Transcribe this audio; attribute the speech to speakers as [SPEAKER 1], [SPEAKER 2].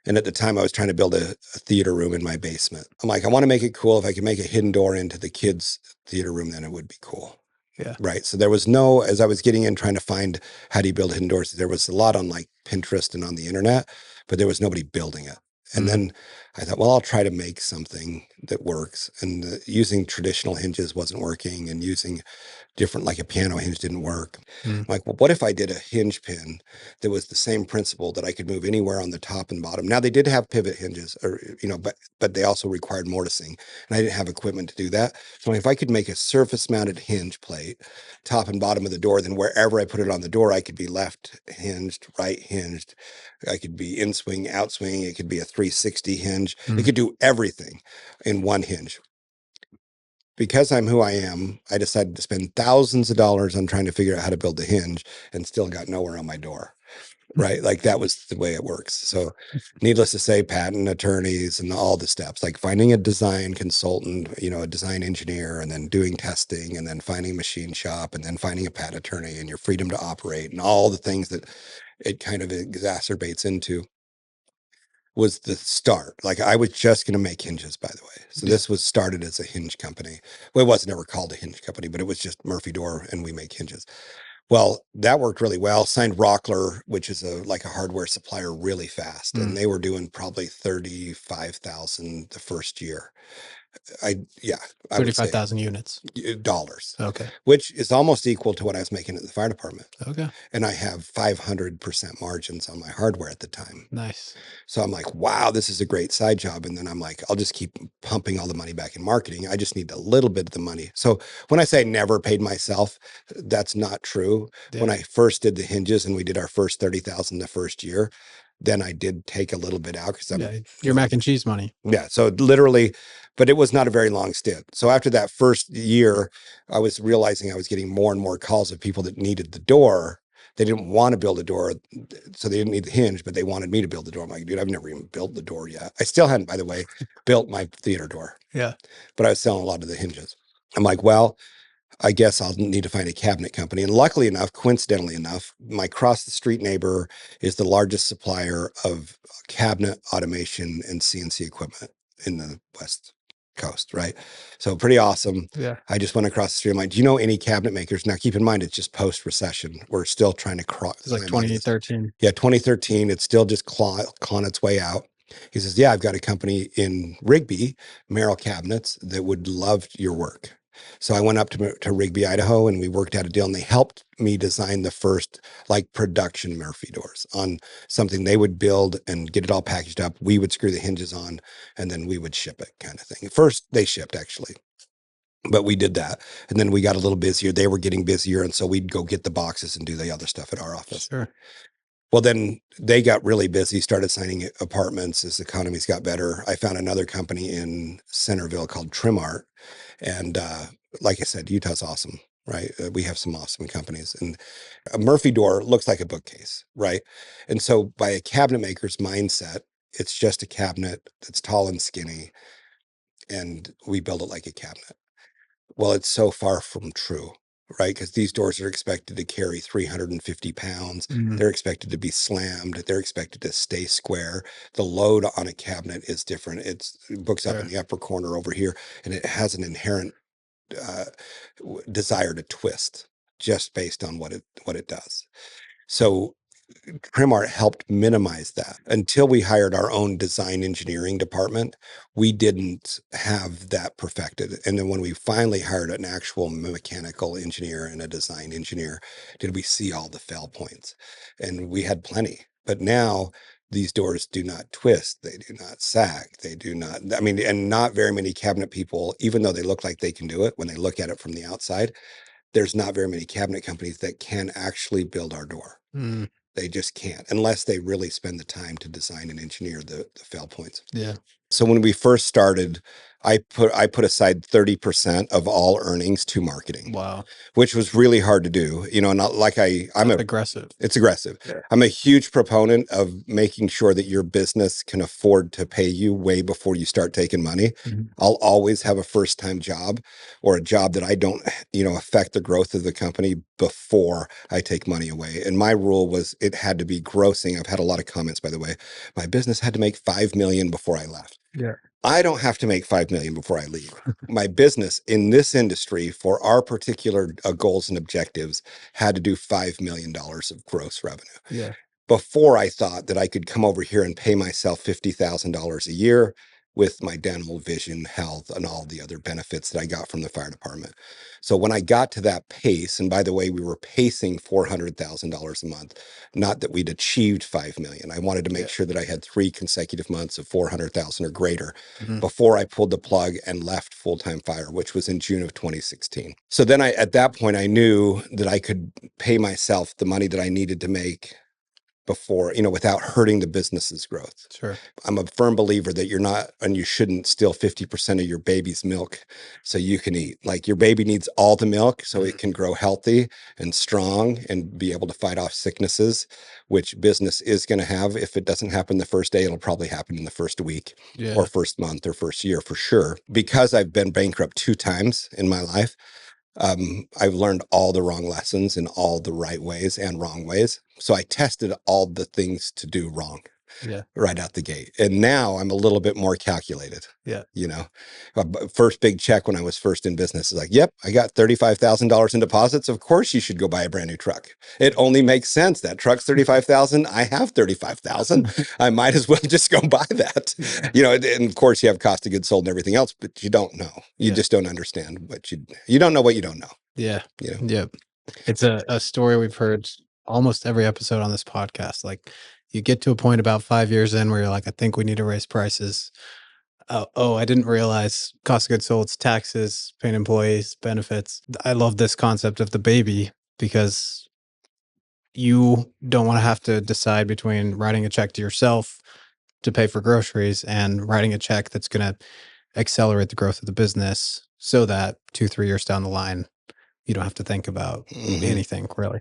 [SPEAKER 1] And at the time I was trying to build a theater room in my basement. I'm like, I want to make it cool. If I could make a hidden door into the kids' theater room, then it would be cool.
[SPEAKER 2] Yeah.
[SPEAKER 1] Right. So there was no, as I was getting in trying to find how do you build hidden doors, there was a lot on like Pinterest and on the internet, but there was nobody building it. And then I thought, well, I'll try to make something that works. And using traditional hinges wasn't working, and using different, like a piano hinge didn't work. I'm like, well, what if I did a hinge pin that was the same principle, that I could move anywhere on the top and bottom? Now they did have pivot hinges, or, but they also required mortising, and I didn't have equipment to do that. So if I could make a surface mounted hinge plate, top and bottom of the door, then wherever I put it on the door, I could be left hinged, right hinged. I could be in swing, out swing. It could be a 360 hinge. It could do everything in one hinge. Because I'm who I am, I decided to spend thousands of dollars on trying to figure out how to build the hinge, and still got nowhere on my door. Right. Like that was the way it works. So needless to say, patent attorneys and all the steps, like finding a design consultant, a design engineer, and then doing testing, and then finding a machine shop, and then finding a patent attorney, and your freedom to operate, and all the things that it kind of exacerbates into, was the start. Like I was just going to make hinges, by the way. So this was started as a hinge company. Well, it wasn't ever called a hinge company, but it was just Murphy Door, and we make hinges. Well, that worked really well. Signed Rockler, which is like a hardware supplier, really fast. And they were doing probably 35,000 the first year. I would say
[SPEAKER 2] 35,000 units.
[SPEAKER 1] dollars.
[SPEAKER 2] Okay.
[SPEAKER 1] Which is almost equal to what I was making at the fire department.
[SPEAKER 2] Okay.
[SPEAKER 1] And I have 500% margins on my hardware at the time.
[SPEAKER 2] Nice.
[SPEAKER 1] So I'm like, wow, this is a great side job. And then I'm like, I'll just keep pumping all the money back in marketing. I just need a little bit of the money. So when I say I never paid myself, that's not true.
[SPEAKER 2] Yeah.
[SPEAKER 1] When I first did the hinges and we did our first 30,000 the first year, then I did take a little bit out, because
[SPEAKER 2] your mac and cheese money.
[SPEAKER 1] Yeah. So literally, but it was not a very long stint. So after that first year, I was realizing I was getting more and more calls of people that needed the door. They didn't want to build a door, so they didn't need the hinge, but they wanted me to build the door. I'm like, dude, I've never even built the door yet. I still hadn't, by the way, built my theater door.
[SPEAKER 2] Yeah.
[SPEAKER 1] But I was selling a lot of the hinges. I'm like, well, I guess I'll need to find a cabinet company. And luckily enough, coincidentally enough, my cross the street neighbor is the largest supplier of cabinet automation and CNC equipment in the West Coast, right? So pretty awesome.
[SPEAKER 2] Yeah.
[SPEAKER 1] I just went across the street. I'm like, do you know any cabinet makers? Now, keep in mind, it's just post-recession. We're still trying to cross.
[SPEAKER 2] It's like 2013.
[SPEAKER 1] Yeah, 2013. It's still just clawing its way out. He says, yeah, I've got a company in Rigby, Merrill Cabinets, that would love your work. So I went up to Rigby, Idaho, and we worked out a deal, and they helped me design the first like production Murphy doors on something they would build and get it all packaged up. We would screw the hinges on, and then we would ship it, kind of thing. First, they shipped, actually, but we did that. And then we got a little busier. They were getting busier. And so we'd go get the boxes and do the other stuff at our office.
[SPEAKER 2] Sure.
[SPEAKER 1] Well, then they got really busy, started signing apartments as the economies got better. I found another company in Centerville called Trimart. And like I said, Utah's awesome, right? We have some awesome companies. And a Murphy door looks like a bookcase, right? And so by a cabinet maker's mindset, it's just a cabinet that's tall and skinny, and we build it like a cabinet. Well, it's so far from true, right? Because these doors are expected to carry 350 pounds. They're expected to be slammed. They're expected to stay square. The load on a cabinet is different. It books up in the upper corner over here, and it has an inherent desire to twist just based on what it does. So Trimart helped minimize that. Until we hired our own design engineering department, we didn't have that perfected. And then when we finally hired an actual mechanical engineer and a design engineer, did we see all the fail points? And we had plenty. But now these doors do not twist. They do not sag. They do not, I mean, and not very many cabinet people, even though they look like they can do it when they look at it from the outside, there's not very many cabinet companies that can actually build our door. They just can't, unless they really spend the time to design and engineer the fail points.
[SPEAKER 2] Yeah.
[SPEAKER 1] So when we first started, I put aside 30% of all earnings to marketing.
[SPEAKER 2] Wow.
[SPEAKER 1] Which was really hard to do. Not like I'm
[SPEAKER 2] aggressive.
[SPEAKER 1] It's aggressive. Yeah. I'm a huge proponent of making sure that your business can afford to pay you way before you start taking money. Mm-hmm. I'll always have a first-time job or a job that I don't, affect the growth of the company before I take money away. And my rule was it had to be grossing. I've had a lot of comments, by the way. My business had to make $5 million before I left. Yeah. I don't have to make $5 million before I leave. My business in this industry for our particular goals and objectives had to do $5 million of gross revenue. Yeah. Before I thought that I could come over here and pay myself $50,000 a year with my dental, vision, health, and all the other benefits that I got from the fire department. So when I got to that pace, and by the way, we were pacing $400,000 a month, not that we'd achieved 5 million. I wanted to make sure that I had 3 consecutive months of 400,000 or greater before I pulled the plug and left full-time fire, which was in June of 2016. So then at that point, I knew that I could pay myself the money that I needed to make before, without hurting the business's growth. Sure. I'm a firm believer that you're not, and you shouldn't steal 50% of your baby's milk so you can eat. Like, your baby needs all the milk so it can grow healthy and strong and be able to fight off sicknesses, which business is going to have. If it doesn't happen the first day, it'll probably happen in the first week or first month or first year for sure. Because I've been bankrupt 2 times in my life, I've learned all the wrong lessons in all the right ways and wrong ways. So I tested all the things to do wrong right out the gate. And now I'm a little bit more calculated. Yeah. First big check when I was first in business is like, yep, I got $35,000 in deposits. Of course you should go buy a brand new truck. It only makes sense. That truck's $35,000. I have $35,000. I might as well just go buy that. And of course you have cost of goods sold and everything else, but you don't know. You just don't understand what you don't know what you don't know. Yeah. Yeah.
[SPEAKER 2] It's a story we've heard almost every episode on this podcast. Like, you get to a point about 5 years in where you're like, I think we need to raise prices. Oh, I didn't realize cost of goods sold, taxes, paying employees, benefits. I love this concept of the baby because you don't want to have to decide between writing a check to yourself to pay for groceries and writing a check that's going to accelerate the growth of the business so that 2-3 years down the line, you don't have to think about anything really.